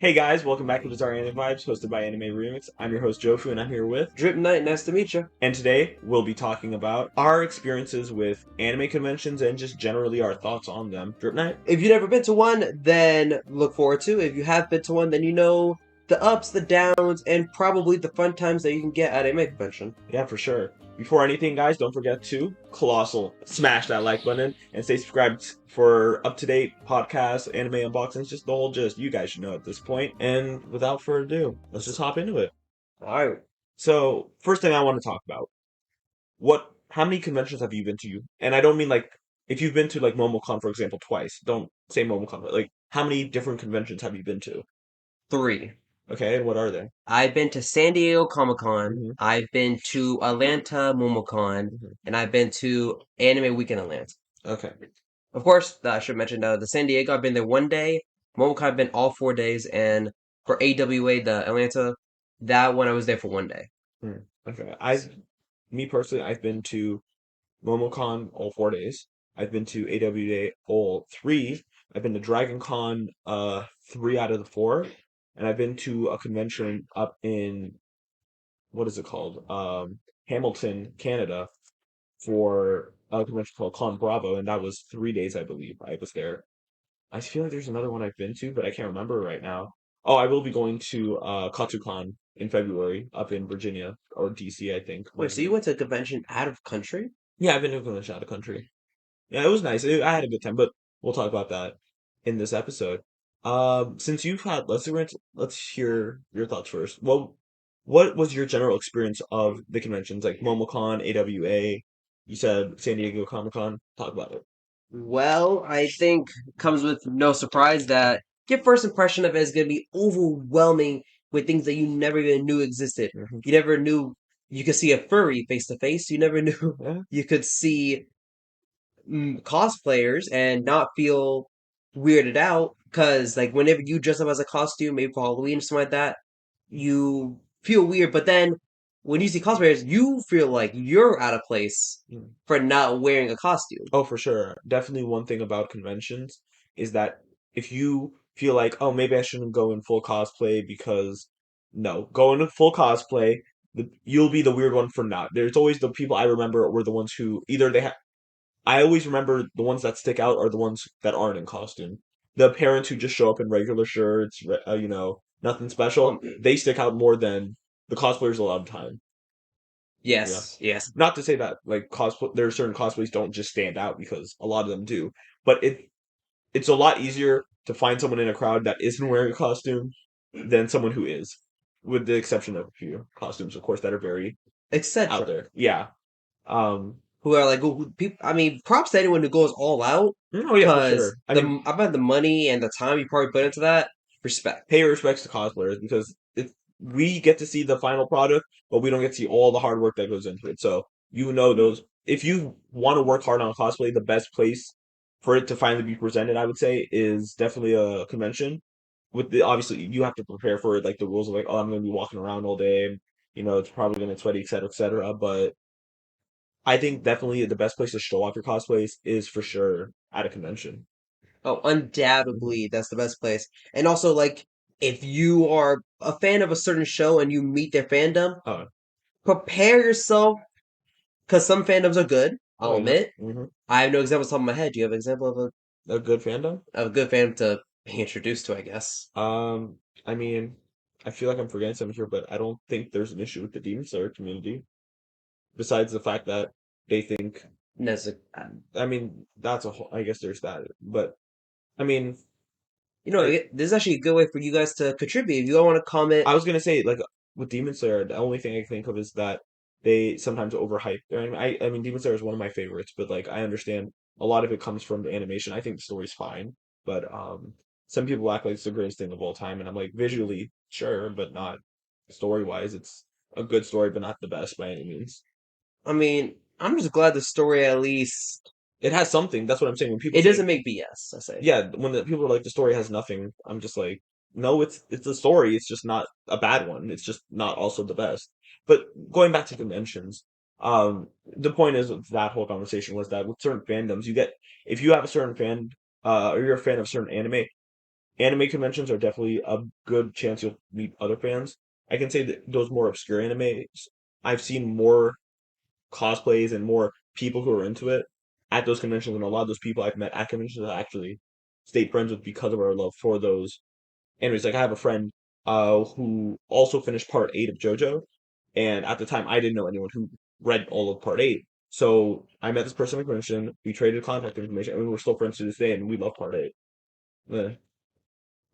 Hey guys, welcome back to Bizarre Anime Vibes, hosted by Anime Remix. I'm your host Jofu, and I'm here with. Drip Knight, nice to meet you. And today we'll be talking about our experiences with anime conventions and just generally our thoughts on them. Drip Night? If you've never been to one, then look forward to. If you have been to one, then you know the ups, the downs, and probably the fun times that you can get at a anime convention. Yeah, for sure. Before anything, guys, don't forget to colossal smash that like button and stay subscribed for up-to-date podcasts, anime unboxings, just the whole gist. You guys should know at this point. And without further ado, let's just hop into it. All right. So, first thing I want to talk about. How many conventions have you been to? And I don't mean like if you've been to like MomoCon, for example, twice. Don't say MomoCon, but like how many different conventions have you been to? Three. Okay, and what are they? I've been to San Diego Comic Con, Hmm. I've been to Atlanta MomoCon, Hmm. and I've been to Anime Week in Atlanta. Okay. Of course, I should mention the San Diego, I've been there one day. MomoCon, I've been all 4 days. And for AWA, the Atlanta, that one I was there for one day. Hmm. Okay. Me personally, I've been to MomoCon all 4 days. I've been to AWA all three. I've been to Dragon Con three out of the four, and I've been to a convention up in what is it called? Hamilton, Canada, for a convention called Con Bravo, and that was 3 days, I believe. I was there. I feel like there's another one I've been to, but I can't remember right now. Oh, I will be going to KatsuCon in February up in Virginia or DC, I think. Wait, so you went to a convention out of country? Yeah, I've been to a convention out of country. Yeah, it was nice. I had a good time, but we'll talk about that in this episode. Since you've had, let's hear your thoughts first. What was your general experience of the conventions like MomoCon, AWA? You said San Diego Comic Con. Talk about it. Well, I think comes with no surprise that your first impression of it is going to be overwhelming with things that you never even knew existed. Hmm. You never knew you could see a furry face to face. You never knew Yeah. you could see cosplayers and not feel weirded out because, like, whenever you dress up as a costume, maybe for Halloween or something like that, you feel weird. But then when you see cosplayers, you feel like you're out of place Mm. for not wearing a costume. Oh, for sure. Definitely one thing about conventions is that if you feel like, oh, maybe I shouldn't go in full cosplay because no, go in full cosplay, you'll be the weird one for not. There's always the people I remember were the ones who either they have. I always remember the ones that stick out are the ones that aren't in costume. The parents who just show up in regular shirts, nothing special. Um, They stick out more than the cosplayers a lot of the time. Yeah. yes, yes. Not to say that like cosplay, there are certain cosplays don't just stand out because a lot of them do, but it's a lot easier to find someone in a crowd that isn't wearing a costume than someone who is, with the exception of a few costumes, of course, that are very out Etc. there. Yeah. Um. Who are like people? I mean, props to anyone who goes all out Oh yeah, for because sure. I mean, about the money and the time you probably put into that. Respect. pay your respects to cosplayers because we get to see the final product, but we don't get to see all the hard work that goes into it. So those. If you want to work hard on cosplay, the best place for it to finally be presented, I would say, is definitely a convention. With the obviously you have to prepare for it, like the rules of like, oh, I'm going to be walking around all day, and it's probably going to sweaty, et cetera. But I think definitely the best place to show off your cosplays is for sure at a convention. Oh, Mhm. undoubtedly, that's the best place. And also, like, if you are a fan of a certain show and you meet their fandom, Oh, prepare yourself because some fandoms are good. oh I'll yeah. admit. Hmm. I have no examples off the top of my head. Do you have an example A good fandom. of a good fandom to be introduced to? I guess. Um, I mean, I feel like I'm forgetting something here, but I don't think there's an issue with the Demon Slayer community. Besides the fact that they think, Nezu- I mean, that's a whole, I guess there's that. But I mean, You know, I, this is actually a good way for you guys to contribute. If you all want to comment, I was gonna say like with Demon Slayer, the only thing I can think of is that they sometimes overhype. I mean, Demon Slayer is one of my favorites, but like I understand a lot of it comes from the animation. I think the story's fine, but some people act like it's the greatest thing of all time, and I'm like visually sure, but not story wise. It's a good story, but not the best by any means. I mean, I'm just glad the story at least It has something. That's what I'm saying. When people it say, doesn't make BS. I say. yeah, when the people are like the story has nothing, I'm just like, no, it's a story. It's just not a bad one. It's just not also the best. But going back to conventions, the point is of that whole conversation was that with certain fandoms, you get if you have a certain fan, or you're a fan of certain anime, anime conventions are definitely a good chance you'll meet other fans. I can say that those more obscure animes, I've seen more cosplays and more people who are into it at those conventions, and a lot of those people I've met at conventions I actually stayed friends with because of our love for those animes. Like I have a friend who also finished part 8 of JoJo, and at the time I didn't know anyone who read all of part 8. So I met this person at convention, we traded contact information, and we were still friends to this day, and we love part 8. Eh,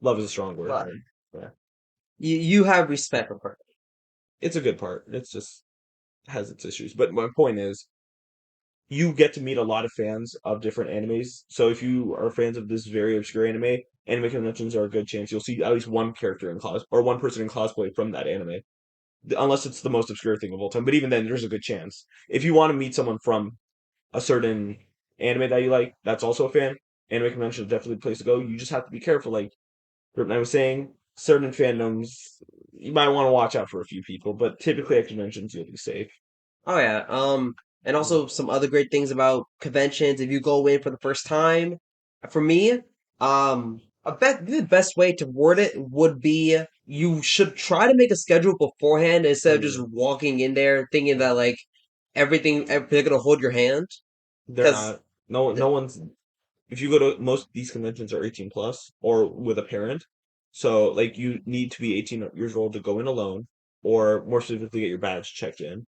love is a strong word. But Right? Yeah. you have respect for her. It's a good part. It's just has its issues. But my point is, you get to meet a lot of fans of different animes. So if you are fans of this very obscure anime conventions are a good chance you'll see at least one character in cos or one person in cosplay from that anime. Unless it's the most obscure thing of all time. But even then, there's a good chance. If you want to meet someone from a certain anime that you like, that's also a fan. Anime convention is definitely the place to go. You just have to be careful. Like I was saying, certain fandoms you might want to watch out for a few people, but typically at conventions you'll be safe. Oh yeah. And Mm. also some other great things about conventions. If you go in for the first time, for me, I bet the best way to word it would be you should try to make a schedule beforehand instead of just Mm. walking in there thinking that like they're gonna hold your hand. They're Because not. No one's. If you go to most of these conventions are 18 plus or with a parent, so like you need to be 18 years old to go in alone, or more specifically get your badge checked in.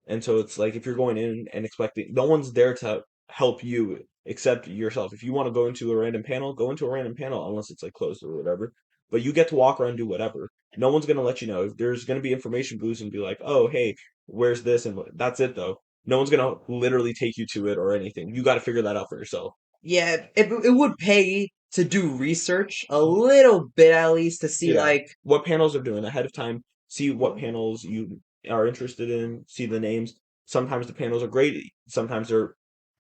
And so it's like if you're going in and expecting, no one's there to help you except yourself. If you want to go into a random panel, go into a random panel unless it's like closed or whatever. But you get to walk around and do whatever. No one's gonna let you know. There's gonna be information booths and be like, oh hey, where's this? And that's it though. No one's gonna literally take you to it or anything. You got to figure that out for yourself. yeah, it would pay to do research a little bit at least to see Yeah. like What panels are doing ahead of time. See what panels you are interested in. See the names. Sometimes the panels are great. Sometimes they're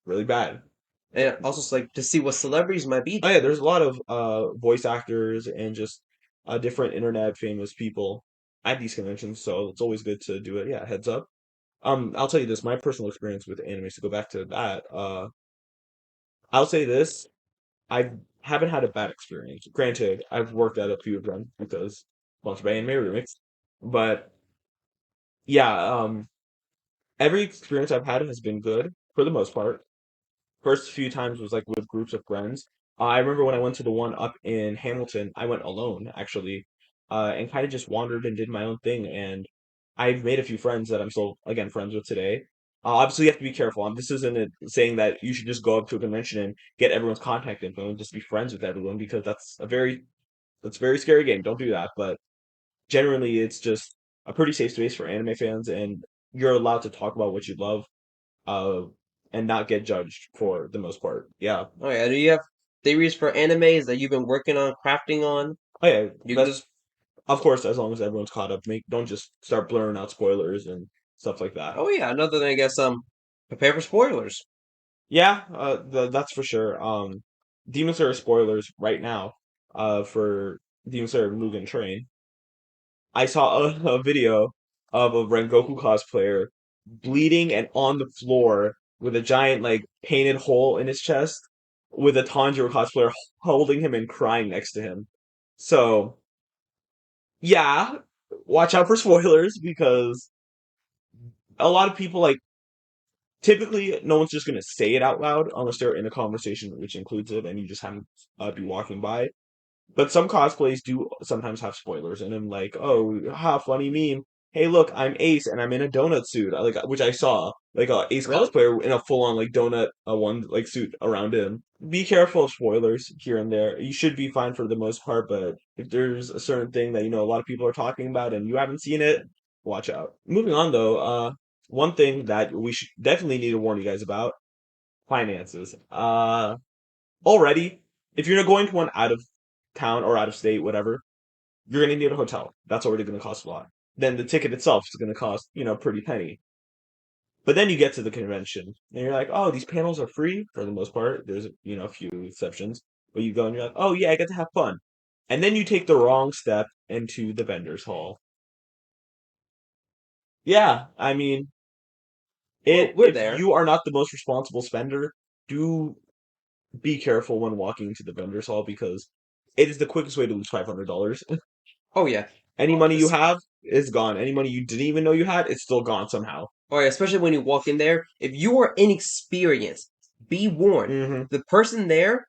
really bad. and also like to see what celebrities might be Oh there. yeah, there's a lot of voice actors and just different internet famous people at these conventions, so it's always good to do it. Yeah, heads up. I'll tell you this, my personal experience with anime, to go back to that, I'll say this, I haven't had a bad experience. Granted, I've worked at a few of them because bunch of anime remakes, but yeah, every experience I've had has been good for the most part. First few times was like with groups of friends. I remember when I went to the one up in Hamilton, I went alone actually, and kind of just wandered and did my own thing. And I've made a few friends that I'm still again friends with today. Obviously, you have to be careful. This isn't saying that you should just go up to a convention and get everyone's contact info and just be friends with everyone because that's a very scary game. Don't do that. But generally, it's just a pretty safe space for anime fans, and you're allowed to talk about what you love uh, and not get judged for the most part. Yeah. Oh yeah, do you have theories for animes that you've been working on, crafting on? Oh yeah. You can That's just of course as long as everyone's caught up. Make don't just start blurring out spoilers and stuff like that. oh yeah, another thing I guess prepare for spoilers. Yeah, that's for sure. Demon Slayer spoilers right now. For Demon Slayer Mugen Train. I saw a video of a Rengoku cosplayer bleeding and on the floor with a giant like painted hole in his chest, with a Tanjiro cosplayer holding him and crying next to him. So yeah, watch out for spoilers because a lot of people like typically no one's just gonna say it out loud unless they're in a conversation which includes it and you just happen to be walking by. But some cosplays do sometimes have spoilers in them, like, oh, ha, funny meme. Hey, look, I'm Ace and I'm in a donut suit, like which I saw, like a Ace Really? cosplayer in a full-on like donut one like suit around him. Be careful of spoilers here and there. You should be fine for the most part, but if there's a certain thing that you know a lot of people are talking about and you haven't seen it, watch out. Moving on though, one thing that we should definitely need to warn you guys about: finances. Already, if you're going to one out of town or out of state, whatever, you're gonna need a hotel. That's already gonna cost a lot. Then the ticket itself is gonna cost, pretty penny. But then you get to the convention and you're like, oh, these panels are free for the most part. There's, a few exceptions. But you go and you're like, oh yeah, I get to have fun. And then you take the wrong step into the vendor's hall. Yeah, I mean, Well, we're if there. you are not the most responsible spender, do be careful when walking into the vendor's hall because it is the quickest way to lose $500. Oh yeah. Any Oh, money you have is gone. Any money you didn't even know you had, it's still gone somehow. oh yeah, especially when you walk in there. If you are inexperienced, be warned. Hmm. The person there,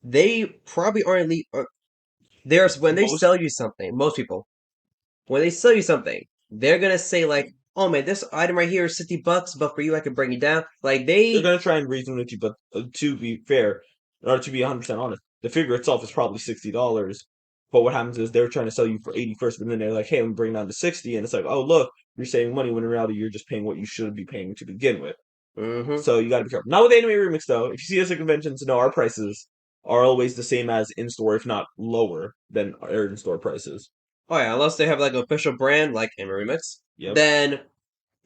they probably aren't. There's when they Most sell you something. Most people, when they sell you something, they're gonna say like, "Oh man, this item right here is $60, but for you, I can bring it down." Like they're they, gonna try and reason with you, but to be fair, or to be 100% honest, the figure itself is probably $60. But what happens is they're trying to sell you for 80 first, but then they're like, "Hey, I'm bringing down to 60," and it's like, "Oh, look, you're saving money." When in reality, you're just paying what you should be paying to begin with. hmm So you got to be careful. Not with anime remix though. If you see us at conventions, no, our prices are always the same as in store, if not lower than our in store prices. Oh yeah, unless they have like an official brand like Remix, Yep. then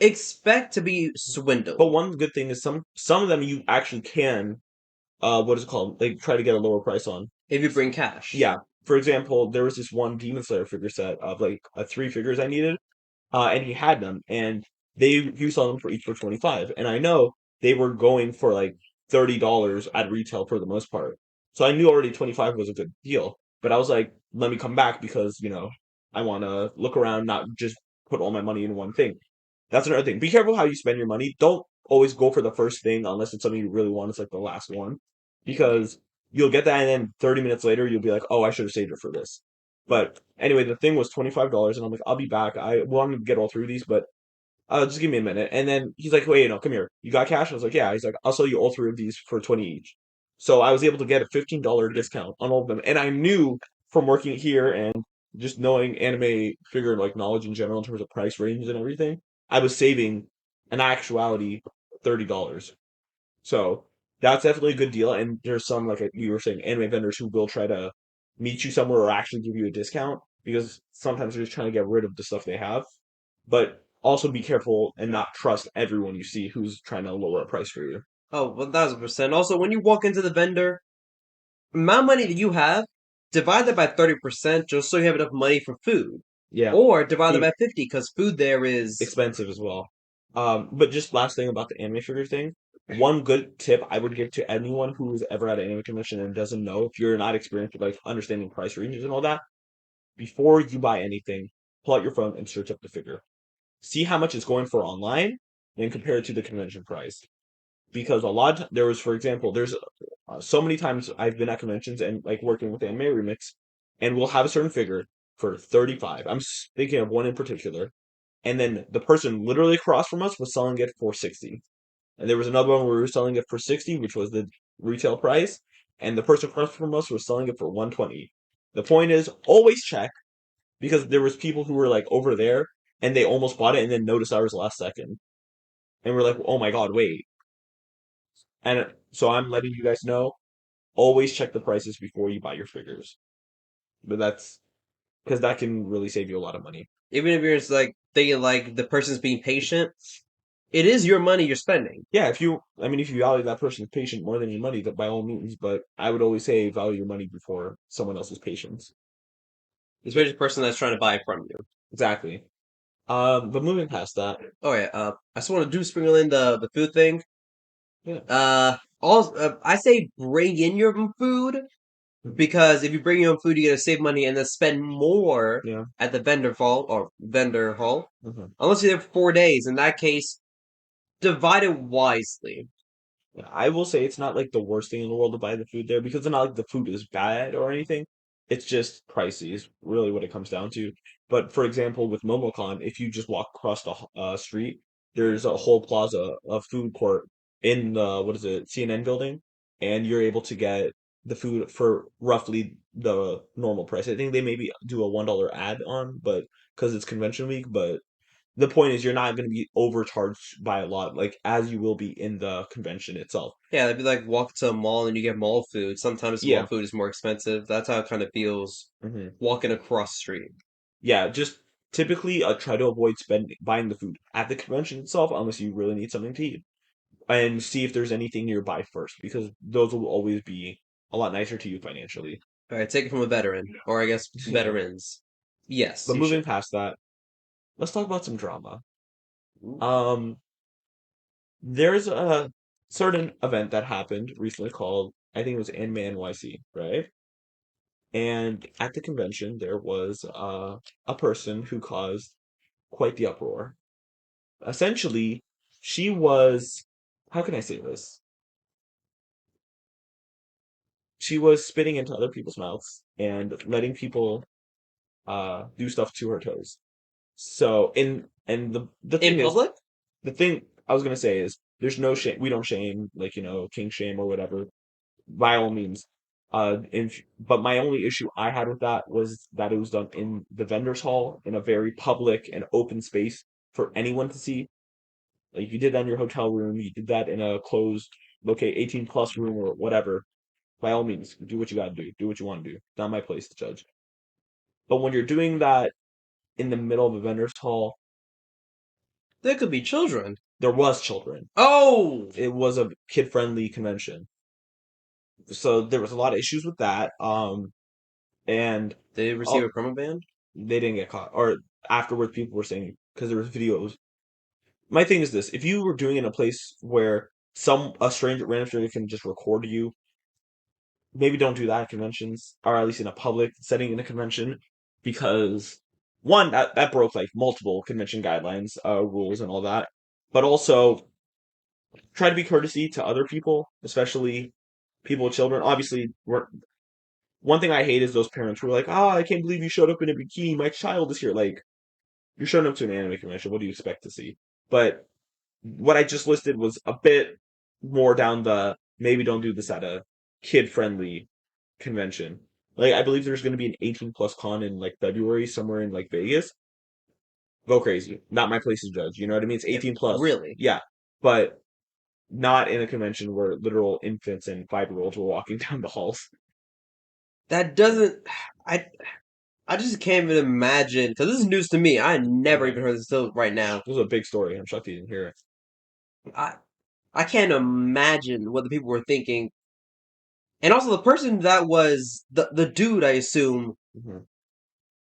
expect to be But swindled. one good thing is some of them you actually can what is it called? They try to get a lower price on. If you bring cash. Yeah. For example, there was this one Demon Slayer figure set of like three figures I needed, and he had them, and he was selling them for each for 25, and I know they were going for like $30 at retail for the most part, so I knew already 25 was a good deal. But I was like, let me come back because I want to look around, not just put all my money in one thing. That's another thing. Be careful how you spend your money. Don't always go for the first thing unless it's something you really want. It's like the last one, because you'll get that, and then 30 minutes later you'll be like, oh, I should have saved it for this. But anyway, the thing was $25, and I'm like, I'll be back. I want to get all through these, but just give me a minute. And then he's like, wait, no, come here. You got cash? I was like, yeah. He's like, I'll sell you all three of these for 20 each. So I was able to get a $15 discount on all of them. And I knew from working here and just knowing anime figure like knowledge in general in terms of price range and everything, I was saving in actuality $30. So that's definitely a good deal. And there's some, like you were saying, anime vendors who will try to meet you somewhere or actually give you a discount because sometimes they're just trying to get rid of the stuff they have. But also be careful and not trust everyone you see who's trying to lower a price for you. Oh, 1000%. Also, when you walk into the vendor, amount of money that you have, divide that by 30% just so you have enough money for food. Yeah, Or divide that food by 50 because food there is. expensive as well. But just last thing about the anime figure thing. One good tip I would give to anyone who's ever at an anime convention and doesn't know if you're not experienced with like understanding price ranges and all that, before you buy anything, pull out your phone and search up the figure. See how much it's going for online and compare it to the convention price. Because a lot there was, for example, there's so many times I've been at conventions and like working with Anime Remix, and we'll have a certain figure for 35. I'm thinking of one in particular, and then the person literally across from us was selling it for 60. And there was another one where we were selling it for 60, which was the retail price, and the person across from us was selling it for 120. The point is always check because there was people who were like over there and they almost bought it and then noticed ours last second. And we're like, oh my god, wait. And so I'm letting you guys know, always check the prices before you buy your figures. But that's because that can really save you a lot of money. Even if you're just like thinking like the person's being patient, it is your money you're spending. Yeah, if you value that person's patience more than your money, that by all means. But I would always say value your money before someone else's patience. Especially the person that's trying to buy from you. Exactly. But moving past that, Oh yeah, I just want to do sprinkle in the food thing. yeah, I say bring in your own food because if you bring your own food, you get to save money and then spend more yeah. at the vendor hall. Mhm. Unless you're there for 4 days, in that case, divide it wisely. Yeah, I will say it's not like the worst thing in the world to buy the food there because it's not like the food is bad or anything. It's just pricey is really what it comes down to. But for example, with MomoCon, if you just walk across the street, there's a whole plaza, a food court in the what is it, CNN building, and you're able to get the food for roughly the normal price. I think they maybe do a $1 add on, but because it's convention week, but the point is you're not going to be overcharged by a lot, like as you will be in the convention itself. Yeah, it'd be like walk to a mall and you get mall food. Sometimes mall Yeah. food is more expensive. That's how it kind of feels Hmm. walking across the street. Yeah, just typically try to avoid spending buying the food at the convention itself unless you really need something to eat, and see if there's anything nearby first because those will always be a lot nicer to you financially. All right, take it from a veteran, or I guess Yeah. veterans. Yes, But you moving should. past that, let's talk about some drama. Ooh. Um, there's a certain event that happened recently called, I think it was Anime NYC, right? And at the convention, there was a person who caused quite the uproar. Essentially, she was, how can I say this? She was spitting into other people's mouths and letting people do stuff to her toes. So, and the In thing is, public? the thing I was gonna say is, there's no shame. We don't shame, like, king shame or whatever. By all means. But my only issue I had with that was that it was done in the vendors hall in a very public and open space for anyone to see. Like, you did that in your hotel room, you did that in a closed, okay, 18 plus room or whatever. By all means, do what you gotta do. Do what you want to do. Not my place to judge. But when you're doing that in the middle of a vendors hall, There could be children. there was children. Oh! It was a kid-friendly convention. So there was a lot of issues with that. And Did they receive oh, a perma ban? they didn't get caught. Or afterwards, people were saying because there was videos. My thing is this: if you were doing it in a place where a stranger, random stranger, can just record you, maybe don't do that at conventions, or at least in a public setting in a convention, because one, that broke like multiple convention guidelines, rules, and all that. But also try to be courtesy to other people, especially people with children. Obviously, one thing I hate is those parents who are like, "Ah, I can't believe you showed up in a bikini. My child is here." Like, you're showing up to an anime convention. What do you expect to see? But what I just listed was a bit more down the maybe don't do this at a kid friendly convention. Like, I believe there's going to be an 18 plus con in like February somewhere in like Vegas. Go crazy. Not my place to judge. You know what I mean? It's Yeah, 18 plus. really? Yeah. But not in a convention where literal infants and 5-year-olds were walking down the halls. That doesn't. I I just can't even imagine because this is news to me. I never Okay. even heard this till right now. This was a big story. I'm shocked you didn't hear it. I I can't imagine what the people were thinking, and also the person that was the dude. I assume Hmm.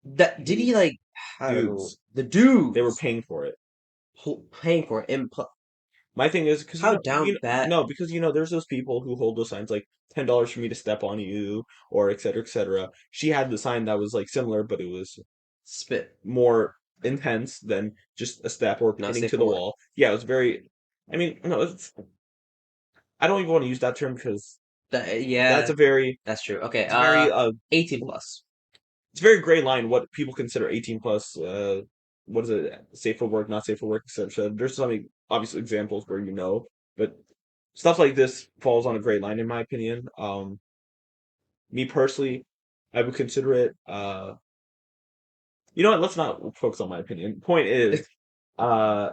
that did he like I don't know Dudes, the they were dudes paying for it. paying for it. And My thing is because how down bad no, because there's those people who hold those signs like $10 for me to step on you, or et cetera, et cetera. She had the sign that was like similar, but it was spit, more intense than just a step or not pinning safe to for the work. wall. Yeah, it was very. I mean, no, I don't even want to use that term because that's Yeah, a very, that's true. Okay, it's a very 18 plus. it's a very gray line what people consider 18 plus. What is it? Safe for work, not safe for work, etc. There's some obvious examples where but stuff like this falls on a gray line in my opinion. Me personally, I would consider it. You know what? Let's not focus on my opinion. Point is, uh,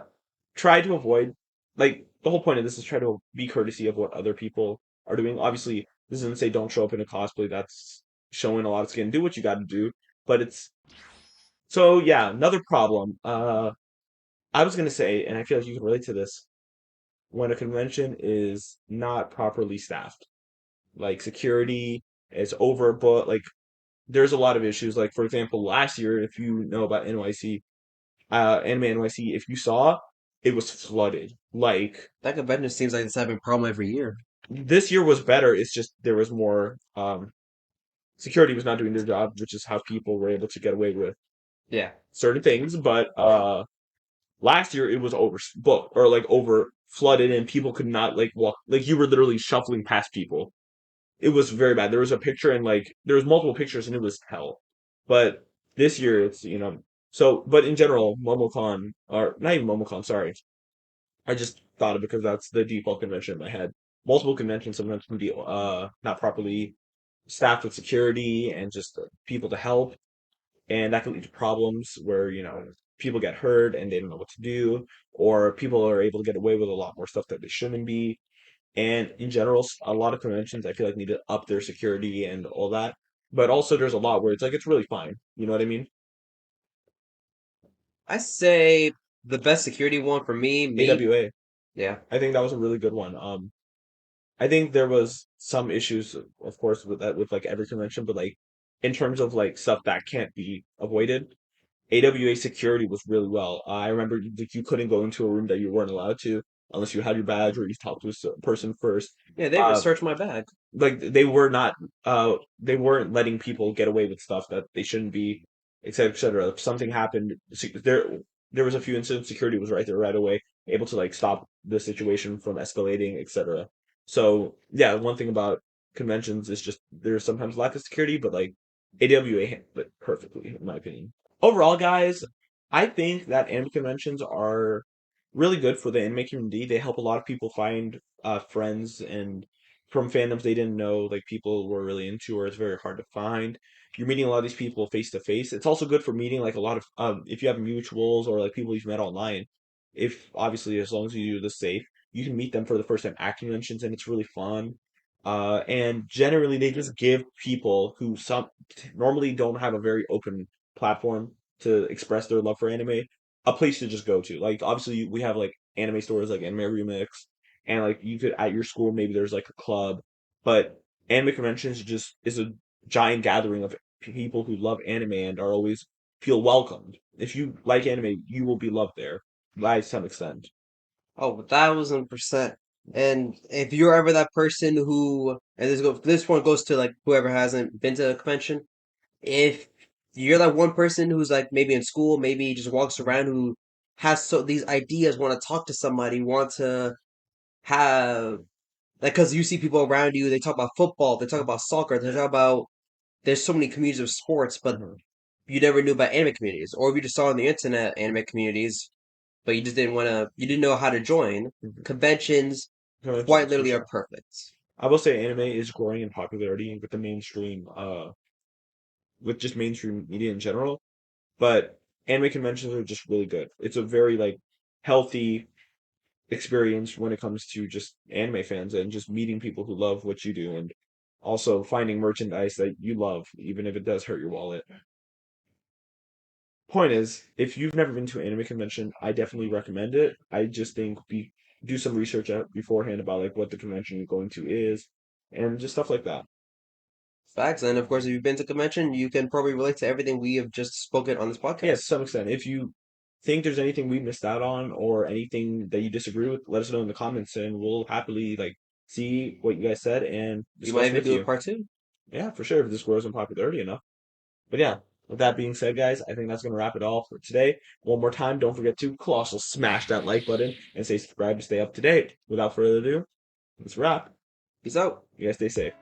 try to avoid like the whole point of this is try to be courtesy of what other people are doing. Obviously, this doesn't say don't show up in a cosplay. That's showing a lot of skin. Do what you got to do, but it's so yeah. Another problem. I was gonna say, and I feel like you can relate to this when a convention is not properly staffed, like security is overbooked. Like, there's a lot of issues. Like, for example, last year, if you know about NYC, Anime NYC, if you saw, it was flooded. Like, That convention seems like it's having a problem every year. this year was better. It's just there was more security was not doing their job, which is how people were able to get away with Yeah, certain things. But last year it was overbooked or like over flooded, and people could not like walk. Like, you were literally shuffling past people. It was very bad. There was a picture and like there was multiple pictures, and it was hell. But this year it's so. But in general, MomoCon or not even MomoCon. Sorry, I just thought of it because that's the default convention in my head. Multiple conventions sometimes can be not properly staffed with security and just people to help, and that can lead to problems where people get hurt and they don't know what to do, or people are able to get away with a lot more stuff that they shouldn't be. And in general, a lot of conventions I feel like need to up their security and all that. But also, there's a lot where it's like it's really fine. You know what I mean? I say the best security one for me. AWA, Yeah, I think that was a really good one. I think there was some issues, of course, with that with like every convention, but like in terms of like stuff that can't be avoided, AWA security was really well. I remember like you couldn't go into a room that you weren't allowed to. unless you had your badge or you talked to a person first. Yeah, they ever Uh, searched my bag. like they were not they weren't letting people get away with stuff that they shouldn't be, et cetera, et cetera. If something happened, there was a few incidents. Security was right there right away, able to like stop the situation from escalating, et cetera. So yeah, one thing about conventions is just there's sometimes lack of security, but like AWA handled it perfectly, in my opinion. Overall, guys, I think that anime conventions are really good for the anime community. They help a lot of people find friends and from fandoms they didn't know like people were really into or it's very hard to find. You're meeting a lot of these people face to face. It's also good for meeting like a lot of if you have mutuals or like people you've met online. If obviously as long as you do this safe, you can meet them for the first time at conventions and it's really fun. And generally they just give people who some normally don't have a very open platform to express their love for anime a place to just go to. Like obviously we have like anime stores like Anime Remix and like you could at your school maybe there's like a club, but anime conventions just is a giant gathering of people who love anime and are always feel welcomed. If you like anime, you will be loved there by some extent. Oh, 1,000%. And if you're ever that person who, and this one goes to like whoever hasn't been to a convention, if you're that one person who's like maybe in school, maybe just walks around who has so these ideas, want to talk to somebody, want to have like, because you see people around you, they talk about football, they talk about soccer, they talk about there's so many communities of sports, but Mhm, you never knew about anime communities, or if you just saw on the internet anime communities, but you just didn't want to, you didn't know how to join. mhm. Conventions quite Conventions for literally are sure. perfect. I will say anime is growing in popularity with the mainstream, with just mainstream media in general. But anime conventions are just really good. It's a very like healthy experience when it comes to just anime fans and just meeting people who love what you do and also finding merchandise that you love, even if it does hurt your wallet. Point is, if you've never been to an anime convention, I definitely recommend it. I just think be do some research out beforehand about like what the convention you're going to is and just stuff like that. Facts. And of course, if you've been to convention, you can probably relate to everything we have just spoken on this Yeah, to podcast. some extent. If you think there's anything we missed out on or anything that you disagree with, let us know in the comments and we'll happily like see what you guys said and We might discuss even with do a you. part two. Yeah, for sure, if this grows in popularity enough. But yeah, with that being said, guys, I think that's going to wrap it all for today. One more time, don't forget to colossal smash that like button and say subscribe to stay up to date. Without further ado, let's wrap. Peace out. You guys stay safe.